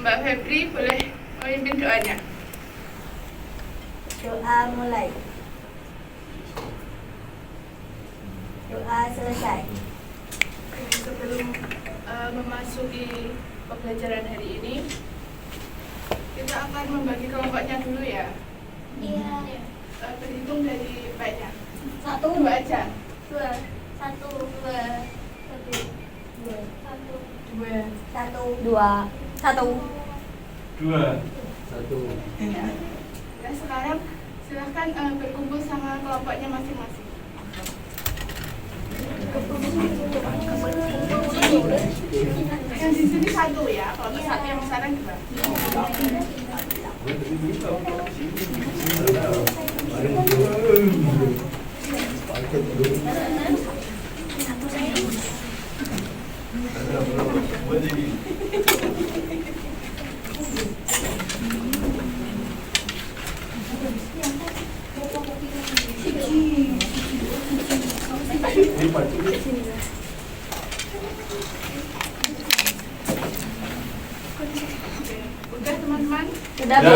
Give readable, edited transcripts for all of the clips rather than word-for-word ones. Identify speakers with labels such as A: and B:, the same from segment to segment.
A: Mbak Febri boleh memimpin doanya.
B: Doa mulai. Doa selesai.
A: Sebelum memasuki pembelajaran hari ini, kita akan membagi kelompoknya dulu ya.
B: Iya.
A: Berhitung dari baiknya.
B: 1,
A: 2 aja.
B: 2, 1, 2, 1, 2, 1,
A: 2.
B: 1,
C: 2.
A: Ya, sekarang silahkan berkumpul sama kelompoknya masing-masing. Yang di sini 1 ya, kelompok 1 yang sana 2. Udah teman-teman?
B: Sudah
C: Ya,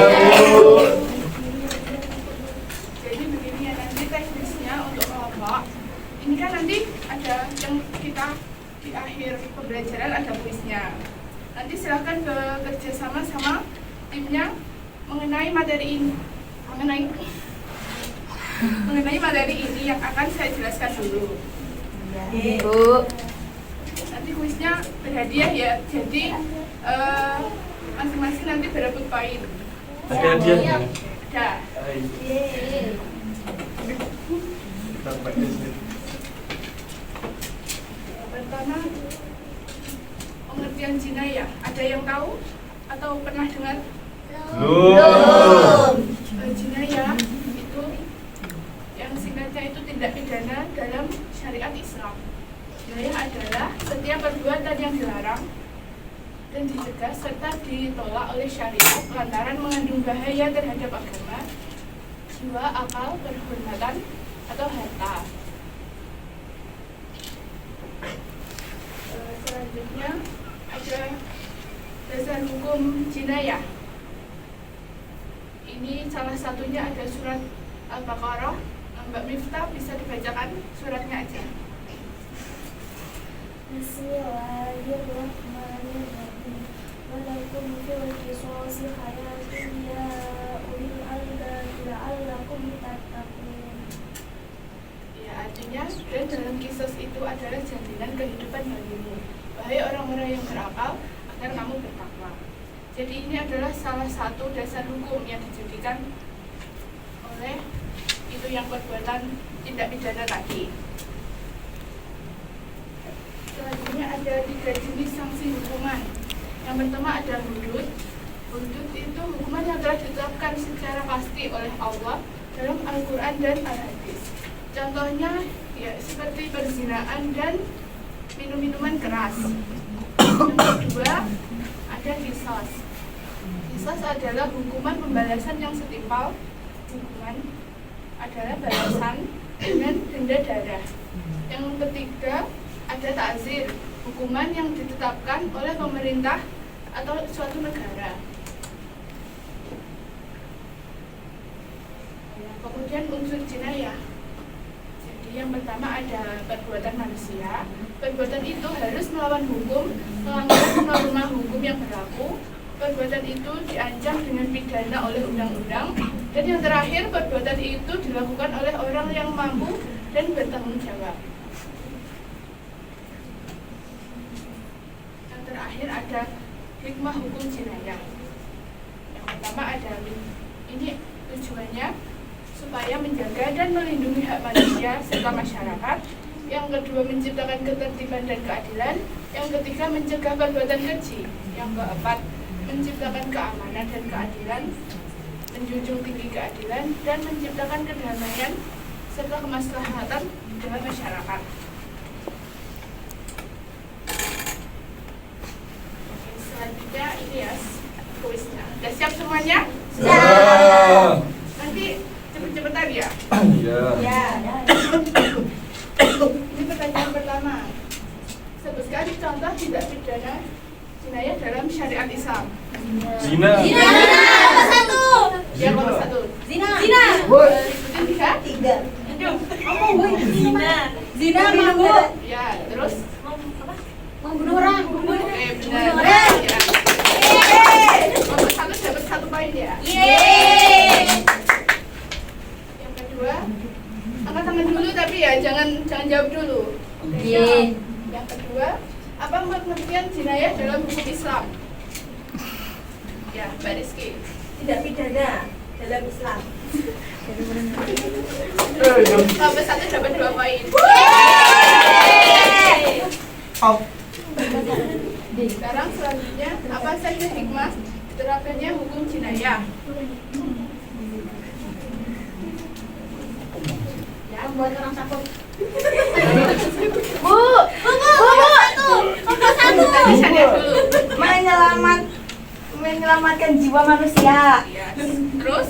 B: Bu.
A: Jadi begini ya, nanti teknisnya untuk kelompok ini kan nanti ada yang kita di akhir pembelajaran ada kuisnya. Nanti silahkan bekerja sama sama timnya mengenai materi ini, mengenai materi ini yang akan saya jelaskan dulu.
B: Bu.
A: Nanti kuisnya berhadiah ya, jadi masing-masing nanti berebut poin.
C: Ada hadiahnya.
A: Ada.
C: Kita pakai sini.
A: Pertama, pengertian jinayah. Ada yang tahu atau pernah dengar?
C: Belum.
A: Jinayah itu yang singkatnya itu tindak pidana dalam syariat Islam. Jinayah adalah setiap perbuatan yang dilarang dan dicegah serta ditolak oleh syariat lantaran mengandung bahaya terhadap agama, jiwa, akal, kehormatan, atau harta. Selanjutnya ada dasar hukum jinayah. Ini salah satunya ada surat Al-Baqarah. Mbak Miftah bisa dibacakan suratnya aja.
B: Bismillahirrahmanirrahim. Walakum fil qisasi hayatun ya ulil albab la'allakum tattaqun.
A: Ya, artinya dan dalam kisos itu adalah jaminan kehidupan bagimu. Wahai orang-orang yang berakal, agar kamu bertakwa. Jadi ini adalah salah satu dasar hukum yang dijadikan oleh itu yang perbuatan tindak pidana tadi. Selanjutnya ada 3 jenis sanksi hukuman. Yang pertama ada hudud. Hudud itu hukuman yang telah ditetapkan secara pasti oleh Allah dalam Al-Quran dan Al-Hadis. Contohnya ya seperti perzinaan dan minum-minuman keras. Yang kedua ada qisas. Qisas adalah hukuman pembalasan yang setimpal. Hukuman adalah balasan dengan denda darah. Yang ketiga ada ta'zir, hukuman yang ditetapkan oleh pemerintah atau suatu negara. Kemudian unsur jinayah. Jadi yang pertama ada perbuatan manusia. Perbuatan itu harus melawan hukum, melanggar norma hukum yang berlaku. Perbuatan itu diancam dengan pidana oleh undang-undang. Dan yang terakhir, perbuatan itu dilakukan oleh orang yang mampu dan bertanggung jawab. Yang terakhir ada hikmah hukum jinayah. Yang pertama ada ini tujuannya supaya menjaga dan melindungi hak manusia serta masyarakat. Yang kedua menciptakan ketertiban dan keadilan. Yang ketiga mencegah perbuatan keji. Yang keempat menciptakan keamanan dan keadilan, menjunjung tinggi keadilan dan menciptakan kedamaian serta kemaslahatan dalam masyarakat. Oke, selanjutnya ini ya kuisnya. Sudah siap semuanya?
C: Siap.
A: Nanti cepet-cepetan ya.
C: Iya.
B: Ya.
A: Ini pertanyaan pertama. Sebutkan contoh tindak pidana jinayah dalam syariat Islam.
C: Zina.
A: Yang nomor 1.
B: Zina.
A: Ikutin 3.
B: Zina mabuk.
A: Ya, terus
B: Membunuh orang.
A: oke, benar. Ya. Nomor 1 dapat 1 poin ya. Yang kedua, angkat tangan dulu tapi ya jangan jawab dulu. Yang kedua, apa pengertian jinayah dalam hukum Islam? Ya, Mbak Rizky.
B: Tidak pidana dalam Islam.
A: Nomor 1 dapat 2 poin. Sekarang selanjutnya, apa saja hikmah diterapkannya hukum jinayah? Ya,
B: Membuat orang takut.
A: tadi saya dulu.
D: Menyelamatkan jiwa manusia,
A: Ya. Terus,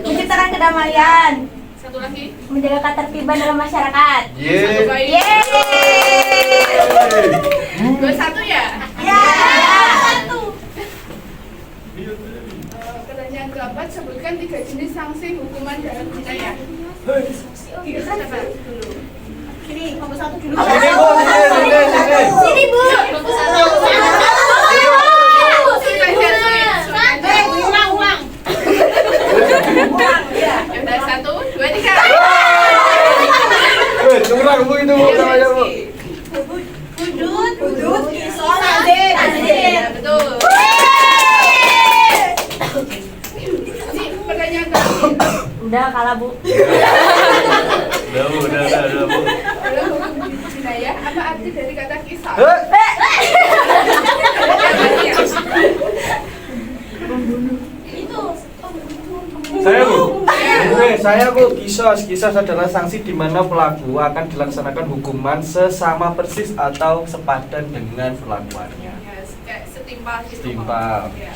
D: menciptakan kedamaian,
A: satu lagi.
D: menjaga ketertiban dalam masyarakat.
A: 1
C: Ye.
A: poin. 2-1 ya? Pertanyaan keempat, sebutkan 3 jenis sanksi hukuman dalam jinayah. Kita dapat dulu.
B: Sini, nomor 1 dulu.
C: Sini, Bu. Sini.
D: Sini Bu.
B: Nomor 1. Uang.
A: Ya udah 1, 2, 3.
C: Curang Bu itu Bu namanya Bu.
B: Hudud, kisah, tazir.
A: Ya, betul. Ini pertanyaan terakhir.
D: Udah kalah Bu.
C: Udah Bu, udah Bu.
A: Dalam hukum jinayah, apa arti dari kata kisah?
C: Saya Bu. Saya Bu, kisos adalah sanksi di mana pelaku akan dilaksanakan hukuman sesama persis atau sepadan dengan perlakuannya.
A: Ya, kayak setimpal gitu.
C: Setimpal.
A: Ya.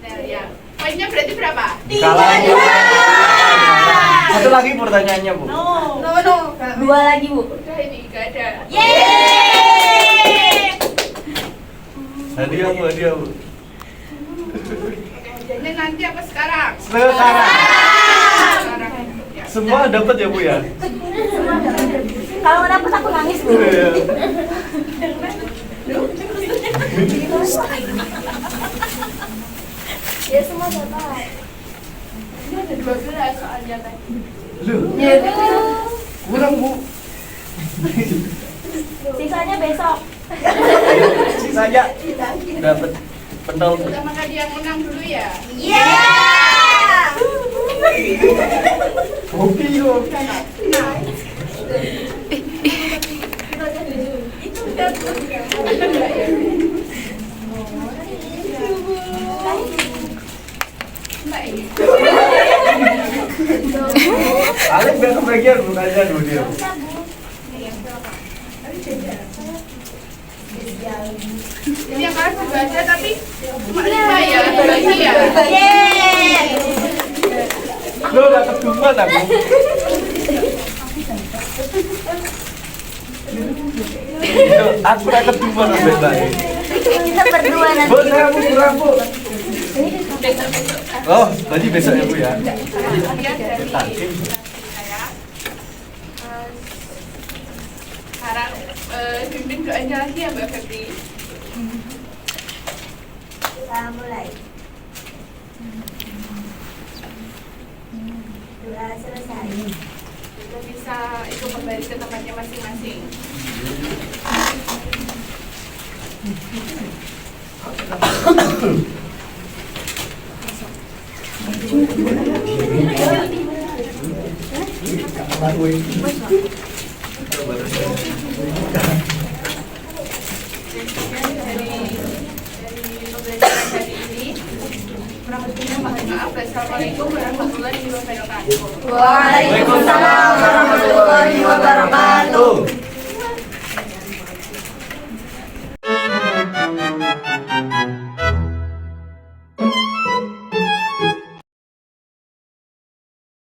A: Nah, ya. Poinnya berarti berapa?
C: Kalah Bu. Satu lagi pertanyaannya Bu.
B: No.
D: 2 lagi Bu.
A: Udah ini gak ada.
C: Hadiah Bu.
A: Oke, hadiahnya nanti apa sekarang?
C: Sekarang.
A: Sekarang. Ya.
C: Semua dapat ya Bu ya?
D: Kalau nggak dapet aku nangis Bu.
C: Iya.
B: Ya semua dapat.
A: Ini ada 12 soalnya tadi.
C: Loh,
D: Ya,
C: kurang Bu.
D: sisanya besok.
C: Sisanya dapat pentol Bu.
A: Pertama kali yang menang dulu ya.
C: Kopi loh. Alek biar kebagian bukannya dulu dia.
A: Ini yang kalah juga ada tapi cuma 5 ya, bagi ya.
C: Lo gak keduman aku. Aku gak keduman sampai baik.
D: Kita berdua nanti.
C: Bu, saya mau kurang Bu.
A: Besok-besok.
C: Oh, tadi besok ya Bu ya.
A: Hadiah dari
C: Tadi.
A: saya. Sekarang pimpin doanya lagi ya Mbak Febri.
B: Kita mulai. Doa selesai.
A: Kita bisa itu kembali ke tempatnya masing-masing. Dari pembelajaran hari ini, kurang lebihnya mohon maaf. Wassalamualaikum warahmatullahi wabarakatuh.
D: Waalaikumsalam warahmatullahi wabarakatuh.